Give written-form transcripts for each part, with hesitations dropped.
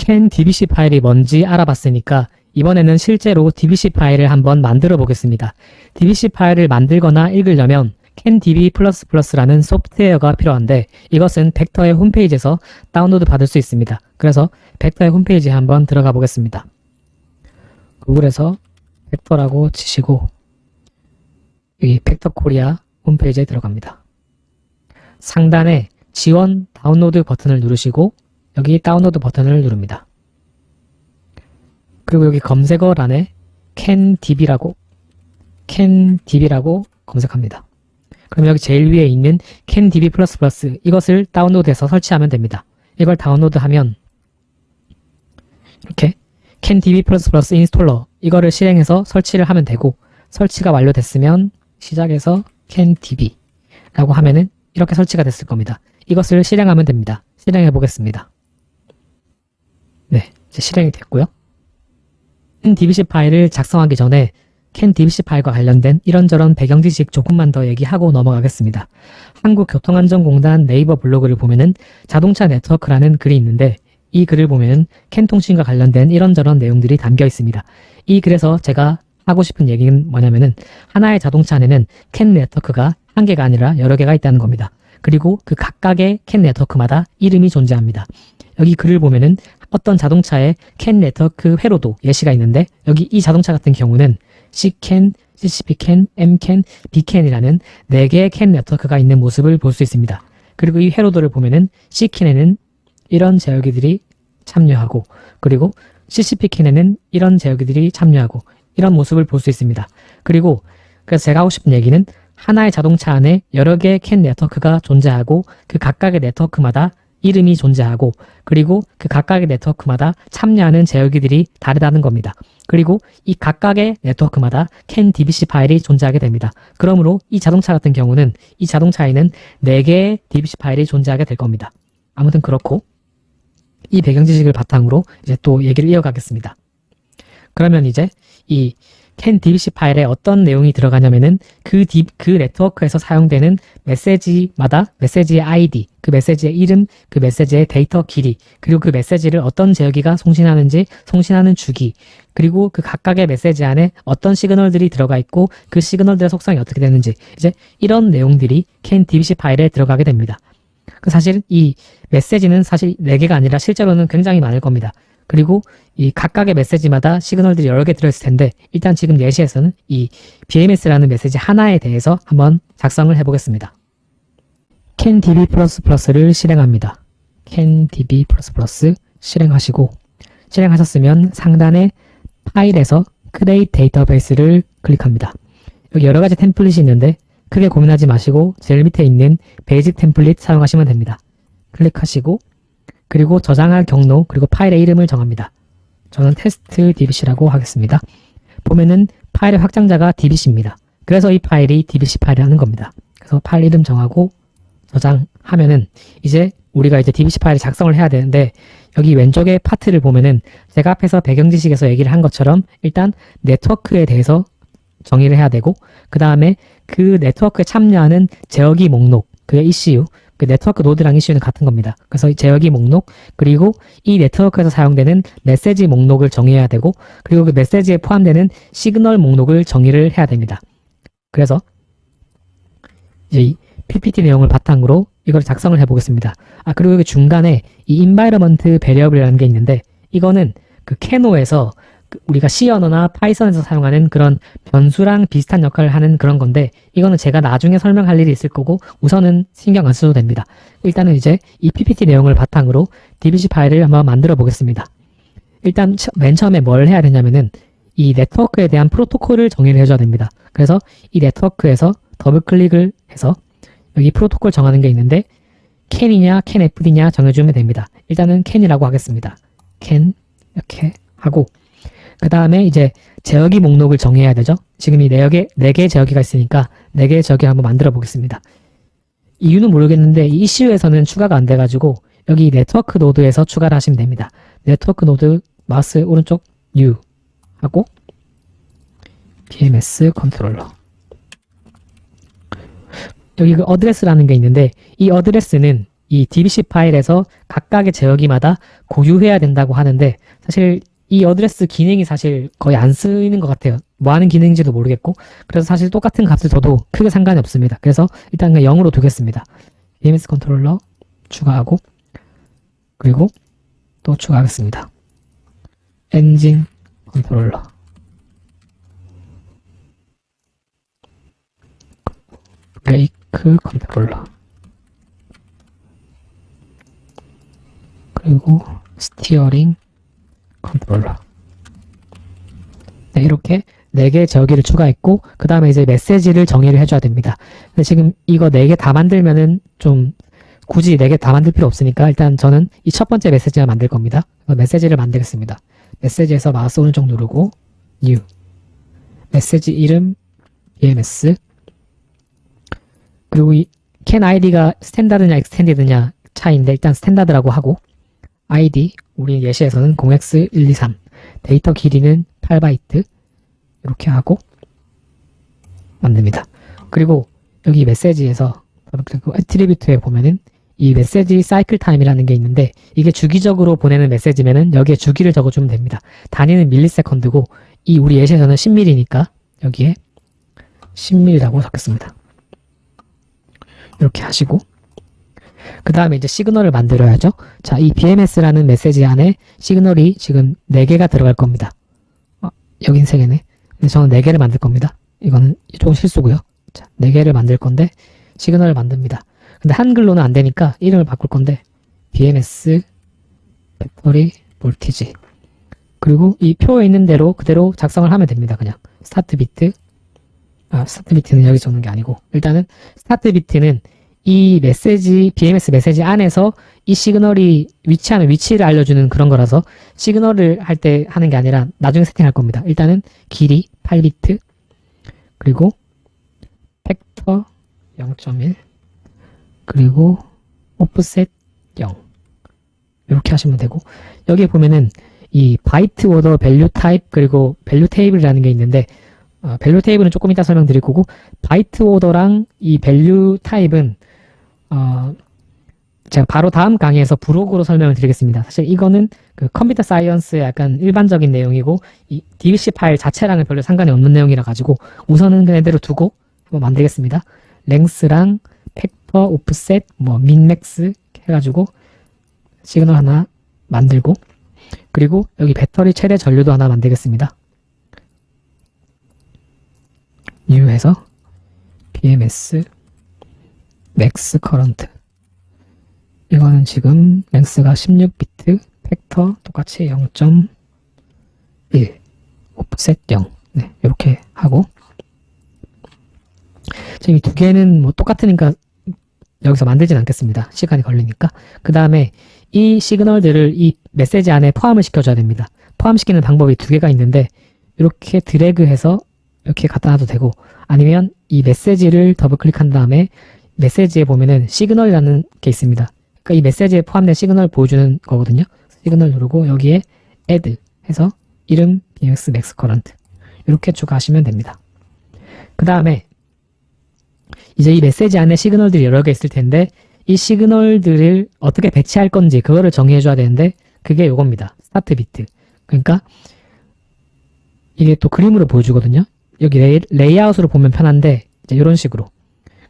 캔 DBC 파일이 뭔지 알아봤으니까 이번에는 실제로 DBC 파일을 한번 만들어 보겠습니다. DBC 파일을 만들거나 읽으려면 CanDB++라는 소프트웨어가 필요한데 이것은 벡터의 홈페이지에서 다운로드 받을 수 있습니다. 그래서 벡터의 홈페이지에 한번 들어가 보겠습니다. 구글에서 벡터라고 치시고 여기 벡터 코리아 홈페이지에 들어갑니다. 상단에 지원 다운로드 버튼을 누르시고 여기 다운로드 버튼을 누릅니다. 그리고 여기 검색어란에 CanDB라고 검색합니다. 그럼 여기 제일 위에 있는 CanDB++ 이것을 다운로드해서 설치하면 됩니다. 이걸 다운로드하면 이렇게 CanDB++ 인스톨러 이거를 실행해서 설치를 하면 되고 설치가 완료됐으면 시작해서 CanDB 라고 하면은 이렇게 설치가 됐을 겁니다. 이것을 실행하면 됩니다. 실행해 보겠습니다. 네, 이제 실행이 됐고요. CanDBC 파일을 작성하기 전에 CanDBC 파일과 관련된 이런저런 배경 지식 조금만 더 얘기하고 넘어가겠습니다. 한국교통안전공단 네이버 블로그를 보면은 자동차 네트워크라는 글이 있는데 이 글을 보면은 캔통신과 관련된 이런저런 내용들이 담겨 있습니다. 이 글에서 제가 하고 싶은 얘기는 뭐냐면은 하나의 자동차 안에는 캔 네트워크가 한 개가 아니라 여러 개가 있다는 겁니다. 그리고 그 각각의 캔 네트워크마다 이름이 존재합니다. 여기 글을 보면은 어떤 자동차의 캔 네트워크 회로도 예시가 있는데 여기 이 자동차 같은 경우는 C캔, CCP캔, M캔, B캔이라는 4개의 캔 네트워크가 있는 모습을 볼 수 있습니다. 그리고 이 회로도를 보면은 C캔에는 이런 제어기들이 참여하고 그리고 CCP캔에는 이런 제어기들이 참여하고 이런 모습을 볼 수 있습니다. 그리고 그래서 제가 하고 싶은 얘기는 하나의 자동차 안에 여러 개의 캔 네트워크가 존재하고 그 각각의 네트워크마다 이름이 존재하고 그리고 그 각각의 네트워크마다 참여하는 제어기들이 다르다는 겁니다. 그리고 이 각각의 네트워크마다 CanDBC 파일이 존재하게 됩니다. 그러므로 이 자동차 같은 경우는 이 자동차에는 4개의 DBC 파일이 존재하게 될 겁니다. 아무튼 그렇고 이 배경 지식을 바탕으로 이제 또 얘기를 이어가겠습니다. 그러면 이제 이 CanDBC 파일에 어떤 내용이 들어가냐면은 그 네트워크에서 사용되는 메시지마다 메시지의 ID, 그 메시지의 이름, 그 메시지의 데이터 길이, 그리고 그 메시지를 어떤 제어기가 송신하는지, 송신하는 주기, 그리고 그 각각의 메시지 안에 어떤 시그널들이 들어가 있고 그 시그널들의 속성이 어떻게 되는지 이제 이런 내용들이 CanDBC 파일에 들어가게 됩니다. 사실 이 메시지는 사실 4개가 아니라 실제로는 굉장히 많을 겁니다. 그리고 이 각각의 메시지마다 시그널들이 여러 개 들어있을 텐데 일단 지금 예시에서는 이 BMS라는 메시지 하나에 대해서 한번 작성을 해보겠습니다. CanDB++를 실행합니다. CanDB++ 실행하시고 실행하셨으면 상단에 파일에서 Create Database를 클릭합니다. 여기 여러 가지 템플릿이 있는데 크게 고민하지 마시고 제일 밑에 있는 베이직 템플릿 사용하시면 됩니다. 클릭하시고 그리고 저장할 경로 그리고 파일의 이름을 정합니다. 저는 테스트 DBC라고 하겠습니다. 보면은 파일의 확장자가 DBC입니다. 그래서 이 파일이 DBC 파일이라는 겁니다. 그래서 파일 이름 정하고 저장하면은 이제 우리가 이제 DBC 파일을 작성을 해야 되는데 여기 왼쪽에 파트를 보면은 제가 앞에서 배경 지식에서 얘기를 한 것처럼 일단 네트워크에 대해서 정의를 해야 되고 그 다음에 그 네트워크에 참여하는 제어기 목록, 그게 ECU, 그 네트워크 노드랑 이슈는 같은 겁니다. 그래서 이 제어기 목록 그리고 이 네트워크에서 사용되는 메시지 목록을 정의해야 되고 그리고 그 메시지에 포함되는 시그널 목록을 정의를 해야 됩니다. 그래서 이제 이 PPT 내용을 바탕으로 이걸 작성을 해보겠습니다. 그리고 여기 중간에 이 environment variable이라는 게 있는데 이거는 그 캐노에서 우리가 C 언어나 파이썬에서 사용하는 그런 변수랑 비슷한 역할을 하는 그런 건데 이거는 제가 나중에 설명할 일이 있을 거고 우선은 신경 안 써도 됩니다. 일단은 이제 이 PPT 내용을 바탕으로 DBC 파일을 한번 만들어 보겠습니다. 일단 맨 처음에 뭘 해야 되냐면은 이 네트워크에 대한 프로토콜을 정의를 해줘야 됩니다. 그래서 이 네트워크에서 더블 클릭을 해서 여기 프로토콜 정하는 게 있는데 CAN이냐 CANFD냐 정해주면 됩니다. 일단은 CAN이라고 하겠습니다. CAN 이렇게 하고 그 다음에 이제 제어기 목록을 정해야 되죠. 지금 이 4개의 제어기가 있으니까 4개의 제어기를 한번 만들어 보겠습니다. 이유는 모르겠는데 이 이슈에서는 추가가 안 돼가지고 여기 네트워크 노드에서 추가를 하시면 됩니다. 네트워크 노드 마우스 오른쪽 U 하고 BMS 컨트롤러 여기 그 어드레스라는 게 있는데 이 어드레스는 이 DBC 파일에서 각각의 제어기마다 고유해야 된다고 하는데 사실 이 어드레스 기능이 사실 거의 안 쓰이는 것 같아요. 뭐 하는 기능인지도 모르겠고 그래서 사실 똑같은 값을 줘도 크게 상관이 없습니다. 그래서 일단 그냥 0으로 두겠습니다. BMS 컨트롤러 추가하고 그리고 또 추가하겠습니다. 엔진 컨트롤러 브레이크 컨트롤러 그리고 스티어링 컨트롤러. 네, 이렇게 4개의 제어기를 추가했고 그 다음에 이제 메시지를 정의를 해줘야 됩니다. 근데 지금 이거 4개 다 만들면은 좀 굳이 4개 다 만들 필요 없으니까 일단 저는 이 첫 번째 메시지만 만들 겁니다. 메시지를 만들겠습니다. 메시지에서 마우스 오른쪽 누르고 New 메시지 이름 BMS 그리고 이 can id가 스탠다드냐 익스텐디드냐 차이인데 일단 스탠다드라고 하고 id 우리 예시에서는 0x123 데이터 길이는 8바이트 이렇게 하고 만듭니다. 그리고 여기 메시지에서 애트리뷰트에 보면은 이 메시지 사이클 타임이라는 게 있는데 이게 주기적으로 보내는 메시지면은 여기에 주기를 적어주면 됩니다. 단위는 밀리세컨드고 이 우리 예시에서는 10mm니까 여기에 10mm라고 적겠습니다. 이렇게 하시고 그 다음에 이제 시그널을 만들어야죠. 자, 이 BMS라는 메시지 안에 시그널이 지금 4개가 들어갈 겁니다. 여긴 3개네. 저는 4개를 만들 겁니다. 이거는 조금 실수고요. 자, 4개를 만들 건데 시그널을 만듭니다. 근데 한글로는 안 되니까 이름을 바꿀 건데 BMS 배터리 볼티지 그리고 이 표에 있는 대로 그대로 작성을 하면 됩니다. 그냥 스타트 비트 스타트 비트는 여기 적는 게 아니고 일단은 스타트 비트는 이 메시지 BMS 메시지 안에서 이 시그널이 위치하는 위치를 알려주는 그런 거라서 시그널을 할 때 하는 게 아니라 나중에 세팅할 겁니다. 일단은 길이 8비트 그리고 팩터 0.1 그리고 오프셋 0 이렇게 하시면 되고 여기에 보면은 이 바이트 오더 밸류 타입 그리고 밸류 테이블이라는 게 있는데 밸류 테이블은 조금 이따 설명드릴 거고 바이트 오더랑 이 밸류 타입은 제가 바로 다음 강의에서 부록으로 설명을 드리겠습니다. 사실 이거는 그 컴퓨터 사이언스의 약간 일반적인 내용이고 이 DBC 파일 자체랑은 별로 상관이 없는 내용이라 가지고 우선은 그냥 이대로 두고 한번 만들겠습니다. 랭스랑 팩터, 오프셋, 뭐 민맥스 해가지고 시그널 하나 만들고 그리고 여기 배터리 최대 전류도 하나 만들겠습니다. new 해서 BMS 맥스 커런트 이거는 지금 랭스가 16비트 팩터 똑같이 0.1 오프셋 0 네, 이렇게 하고 지금 이 두 개는 뭐 똑같으니까 여기서 만들진 않겠습니다. 시간이 걸리니까. 그 다음에 이 시그널들을 이 메시지 안에 포함을 시켜줘야 됩니다. 포함시키는 방법이 2개가 있는데 이렇게 드래그해서 이렇게 갖다 놔도 되고 아니면 이 메시지를 더블 클릭한 다음에 메시지에 보면은 시그널이라는 게 있습니다. 그러니까 이 메시지에 포함된 시그널 보여주는 거거든요. 시그널 누르고 여기에 add 해서 이름 BMS 맥스 커런트 이렇게 추가하시면 됩니다. 그 다음에 이제 이 메시지 안에 시그널들이 여러 개 있을 텐데 이 시그널들을 어떻게 배치할 건지 그거를 정의해 줘야 되는데 그게 요겁니다. 스타트 비트. 그러니까 이게 또 그림으로 보여주거든요. 여기 레이아웃으로 보면 편한데 이제 이런 식으로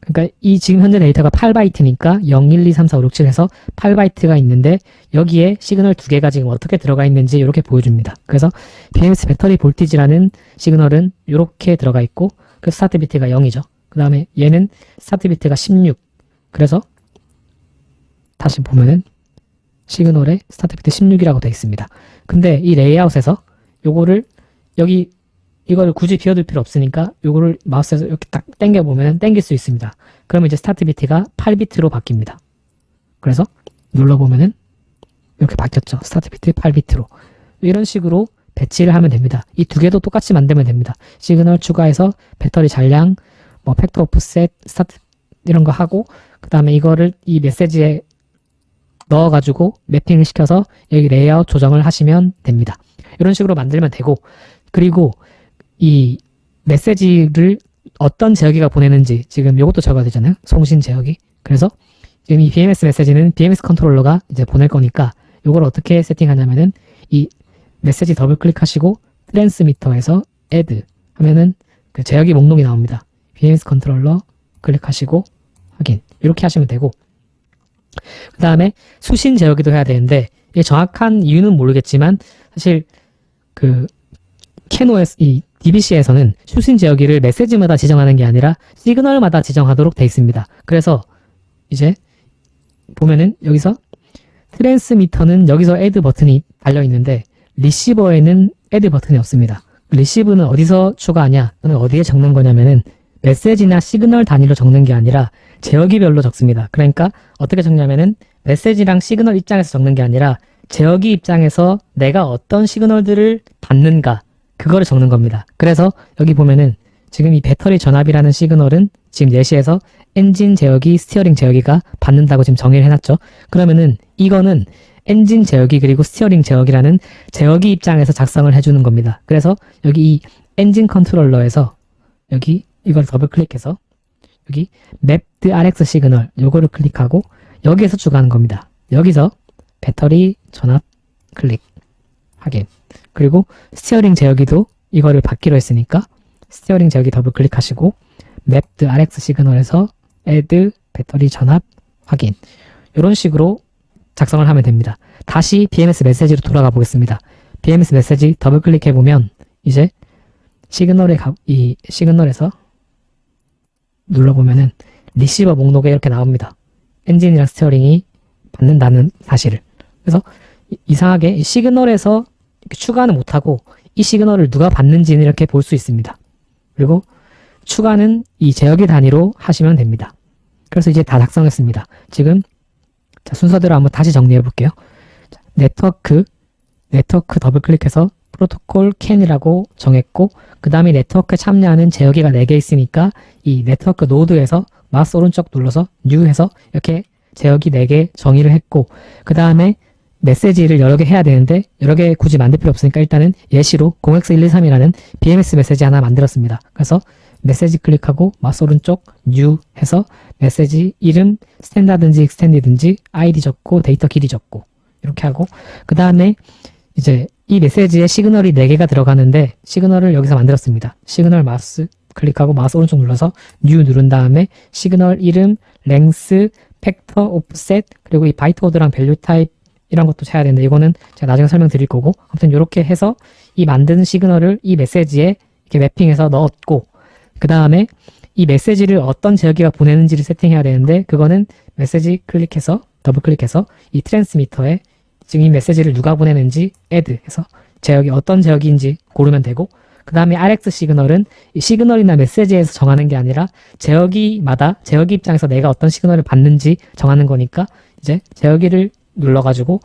그러니까 이 지금 현재 데이터가 8바이트니까 0, 1, 2, 3, 4, 5, 6, 7 해서 8바이트가 있는데 여기에 시그널 2개가 지금 어떻게 들어가 있는지 이렇게 보여줍니다. 그래서 BMS 배터리 볼티지라는 시그널은 이렇게 들어가 있고 그 스타트 비트가 0이죠. 그 다음에 얘는 스타트 비트가 16 그래서 다시 보면은 시그널에 스타트 비트 16이라고 되어 있습니다. 근데 이 레이아웃에서 요거를 여기 이거를 굳이 비워둘 필요 없으니까 요거를 마우스에서 이렇게 딱 당겨보면 당길 수 있습니다. 그러면 이제 스타트 비트가 8비트로 바뀝니다. 그래서 눌러보면은 이렇게 바뀌었죠. 스타트 비트 8비트로. 이런 식으로 배치를 하면 됩니다. 이 2개도 똑같이 만들면 됩니다. 시그널 추가해서 배터리 잔량, 뭐 팩터 오프셋, 스타트 이런 거 하고 그 다음에 이거를 이 메시지에 넣어가지고 매핑을 시켜서 여기 레이아웃 조정을 하시면 됩니다. 이런 식으로 만들면 되고 그리고 이 메시지를 어떤 제어기가 보내는지 지금 이것도 적어야 되잖아요. 송신 제어기. 그래서 지금 이 BMS 메시지는 BMS 컨트롤러가 이제 보낼 거니까 이걸 어떻게 세팅하냐면은 이 메시지 더블 클릭하시고 트랜스미터에서 add 하면은 그 제어기 목록이 나옵니다. BMS 컨트롤러 클릭하시고 확인 이렇게 하시면 되고 그 다음에 수신 제어기도 해야 되는데 이게 정확한 이유는 모르겠지만 사실 그 캐노에서 이 DBC에서는 수신 제어기를 메시지마다 지정하는 게 아니라 시그널마다 지정하도록 되어 있습니다. 그래서 이제 보면은 여기서 트랜스미터는 여기서 add 버튼이 달려 있는데 리시버에는 add 버튼이 없습니다. 리시브는 어디서 추가하냐 또는 어디에 적는 거냐면은 메시지나 시그널 단위로 적는 게 아니라 제어기별로 적습니다. 그러니까 어떻게 적냐면은 메시지랑 시그널 입장에서 적는 게 아니라 제어기 입장에서 내가 어떤 시그널들을 받는가 그거를 적는 겁니다. 그래서 여기 보면은 지금 이 배터리 전압이라는 시그널은 지금 4시에서 엔진 제어기, 스티어링 제어기가 받는다고 지금 정의를 해놨죠. 그러면은 이거는 엔진 제어기 그리고 스티어링 제어기라는 제어기 입장에서 작성을 해주는 겁니다. 그래서 여기 이 엔진 컨트롤러에서 여기 이걸 더블 클릭해서 여기 mapped RX 시그널 요거를 클릭하고 여기에서 추가하는 겁니다. 여기서 배터리 전압 클릭 확인 그리고 스티어링 제어기도 이거를 받기로 했으니까 스티어링 제어기 더블 클릭하시고 mapped RX 시그널에서 add 배터리 전압 확인 이런 식으로 작성을 하면 됩니다. 다시 BMS 메시지로 돌아가 보겠습니다. BMS 메시지 더블 클릭해 보면 이제 이 시그널에서 눌러보면은 리시버 목록에 이렇게 나옵니다. 엔진이랑 스티어링이 받는다는 사실을. 그래서 이상하게 이 시그널에서 이렇게 추가는 못하고 이 시그널을 누가 받는지는 이렇게 볼 수 있습니다. 그리고 추가는 이 제어기 단위로 하시면 됩니다. 그래서 이제 다 작성했습니다. 지금 자, 순서대로 한번 다시 정리해 볼게요. 자, 네트워크 더블 클릭해서 프로토콜 캔이라고 정했고 그 다음에 네트워크에 참여하는 제어기가 4개 있으니까 이 네트워크 노드에서 마우스 오른쪽 눌러서 뉴 해서 이렇게 제어기 4개 정의를 했고 그 다음에 메시지를 여러 개 해야 되는데 여러 개 굳이 만들 필요 없으니까 일단은 예시로 0x123이라는 BMS 메시지 하나 만들었습니다. 그래서 메시지 클릭하고 마우스 오른쪽 뉴 해서 메시지 이름 스탠다든지 익스텐디든지 아이디 적고 데이터 길이 적고 이렇게 하고 그 다음에 이제 이 메시지에 시그널이 4개가 들어가는데 시그널을 여기서 만들었습니다. 시그널 마우스 클릭하고 마우스 오른쪽 눌러서 뉴 누른 다음에 시그널 이름, 랭스, 팩터, 오프셋 그리고 이 바이트 오더랑 밸류 타입 이런 것도 쳐야 되는데 이거는 제가 나중에 설명드릴 거고 아무튼 이렇게 해서 이 만든 시그널을 이 메시지에 이렇게 매핑해서 넣었고 그 다음에 이 메시지를 어떤 제어기가 보내는지를 세팅해야 되는데 그거는 메시지 클릭해서 더블 클릭해서 이 트랜스미터에 지금 이 메시지를 누가 보내는지 add 해서 제어기 어떤 제어기인지 고르면 되고 그 다음에 RX 시그널은 이 시그널이나 메시지에서 정하는 게 아니라 제어기마다 제어기 입장에서 내가 어떤 시그널을 받는지 정하는 거니까 이제 제어기를 눌러가지고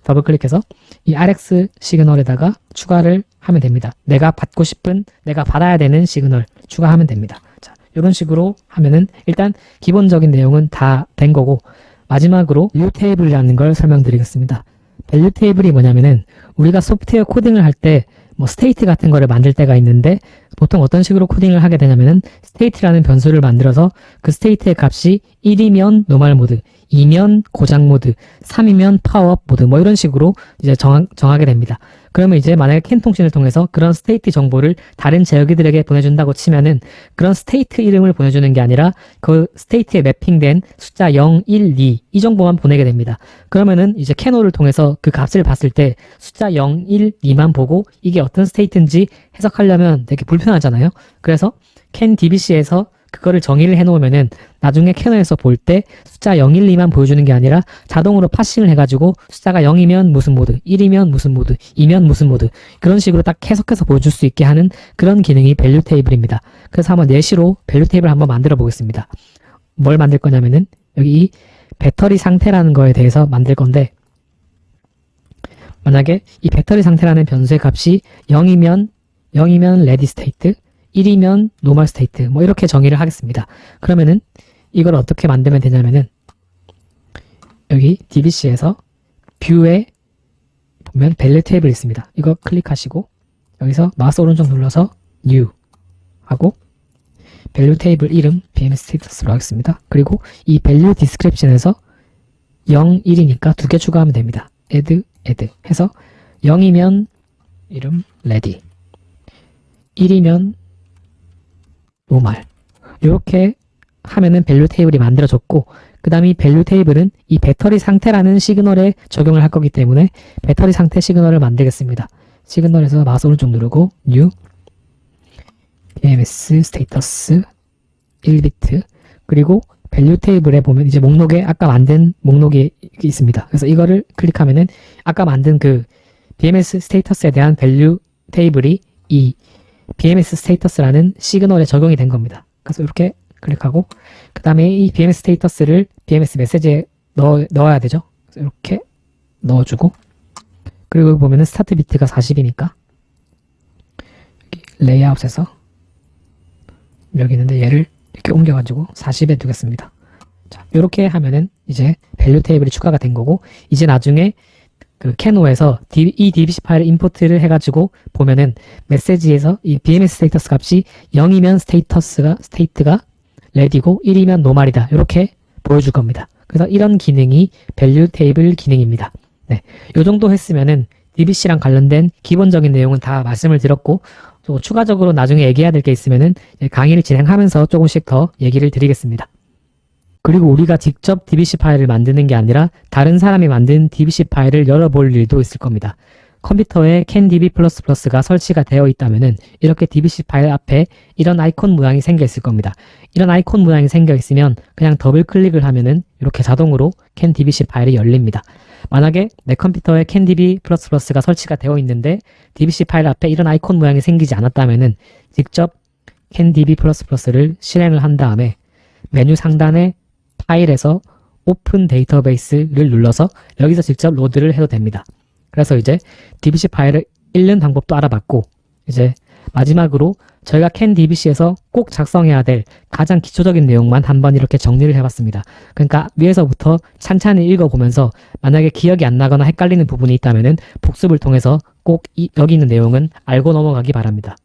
더블 클릭해서 이 RX 시그널에다가 추가를 하면 됩니다. 내가 받고 싶은 내가 받아야 되는 시그널 추가하면 됩니다. 자, 이런 식으로 하면은 일단 기본적인 내용은 다 된 거고 마지막으로 밸류 테이블이라는 걸 설명드리겠습니다. 밸류 테이블이 뭐냐면은 우리가 소프트웨어 코딩을 할 때 뭐 스테이트 같은 거를 만들 때가 있는데 보통 어떤 식으로 코딩을 하게 되냐면은 스테이트라는 변수를 만들어서 그 스테이트의 값이 1이면 노멀 모드, 2면 고장 모드, 3이면 파워업 모드 뭐 이런 식으로 이제 정하게 됩니다. 그러면 이제 만약에 캔 통신을 통해서 그런 스테이트 정보를 다른 제어기들에게 보내준다고 치면은 그런 스테이트 이름을 보내주는 게 아니라 그 스테이트에 매핑된 숫자 0, 1, 2 이 정보만 보내게 됩니다. 그러면은 이제 캐노를 통해서 그 값을 봤을 때 숫자 0, 1, 2만 보고 이게 어떤 스테이트인지 해석하려면 되게 불편하잖아요. 그래서 캔 DBC에서 그거를 정의를 해놓으면은 나중에 캐너에서 볼 때 숫자 0, 1, 2만 보여주는 게 아니라 자동으로 파싱을 해가지고 숫자가 0이면 무슨 모드, 1이면 무슨 모드, 2면 무슨 모드 그런 식으로 딱 해석해서 보여줄 수 있게 하는 그런 기능이 밸류 테이블입니다. 그래서 한번 예시로 밸류 테이블 한번 만들어 보겠습니다. 뭘 만들 거냐면은 여기 이 배터리 상태라는 거에 대해서 만들 건데 만약에 이 배터리 상태라는 변수의 값이 0이면 레디 스테이트 1이면 노멀 스테이트 뭐 이렇게 정의를 하겠습니다. 그러면은 이걸 어떻게 만들면 되냐면은 여기 DBC에서 뷰에 보면 밸류 테이블 있습니다. 이거 클릭하시고 여기서 마우스 오른쪽 눌러서 new 하고 밸류 테이블 이름 BMS 스테이터스로 하겠습니다. 그리고 이 밸류 디스크립션에서 0, 1이니까 두 개 추가하면 됩니다. add 해서 0이면 이름 ready, 1이면 normal. 이렇게 하면은 밸류 테이블이 만들어졌고, 그 다음에 이 밸류 테이블은 이 배터리 상태라는 시그널에 적용을 할 거기 때문에 배터리 상태 시그널을 만들겠습니다. 시그널에서 마우스 오른쪽 누르고 new BMS 스테이터스 1비트, 그리고 밸류 테이블에 보면 이제 목록에 아까 만든 목록이 있습니다. 그래서 이거를 클릭하면은 아까 만든 그 BMS 스테이터스에 대한 밸류 테이블이 이 BMS 스테이터스라는 시그널에 적용이 된 겁니다. 그래서 이렇게 클릭하고, 그 다음에 이 BMS 스테이터스를 BMS 메시지에 넣어야 되죠. 그래서 이렇게 넣어주고, 그리고 여기 보면은 스타트 비트가 40이니까 여기 레이아웃에서 여기 있는데 얘를 이렇게 옮겨가지고 40에 두겠습니다. 자, 이렇게 하면은 이제 밸류 테이블이 추가가 된 거고, 이제 나중에 그 캐노에서 이 DBC 파일을 임포트를 해가지고 보면은 메시지에서 이 BMS 스테이터스 값이 0이면 스테이트가 레디고 1이면 노말이다. 이렇게 보여줄 겁니다. 그래서 이런 기능이 밸류 테이블 기능입니다. 네, 요 정도 했으면은 DBC랑 관련된 기본적인 내용은 다 말씀을 드렸고, 또 추가적으로 나중에 얘기해야 될 게 있으면은 강의를 진행하면서 조금씩 더 얘기를 드리겠습니다. 그리고 우리가 직접 DBC 파일을 만드는 게 아니라 다른 사람이 만든 DBC 파일을 열어볼 일도 있을 겁니다. 컴퓨터에 CanDB++가 설치가 되어 있다면은 이렇게 DBC 파일 앞에 이런 아이콘 모양이 생겨 있을 겁니다. 이런 아이콘 모양이 생겨 있으면 그냥 더블 클릭을 하면은 이렇게 자동으로 CanDBC 파일이 열립니다. 만약에 내 컴퓨터에 CanDB++가 설치가 되어 있는데 DBC 파일 앞에 이런 아이콘 모양이 생기지 않았다면은 직접 CanDB++를 실행을 한 다음에 메뉴 상단에 파일에서 오픈 데이터베이스를 눌러서 여기서 직접 로드를 해도 됩니다. 그래서 이제 DBC 파일을 읽는 방법도 알아봤고, 이제 마지막으로 저희가 CanDBC에서 꼭 작성해야 될 가장 기초적인 내용만 한번 이렇게 정리를 해봤습니다. 그러니까 위에서부터 찬찬히 읽어보면서 만약에 기억이 안 나거나 헷갈리는 부분이 있다면은 복습을 통해서 꼭 여기 있는 내용은 알고 넘어가기 바랍니다.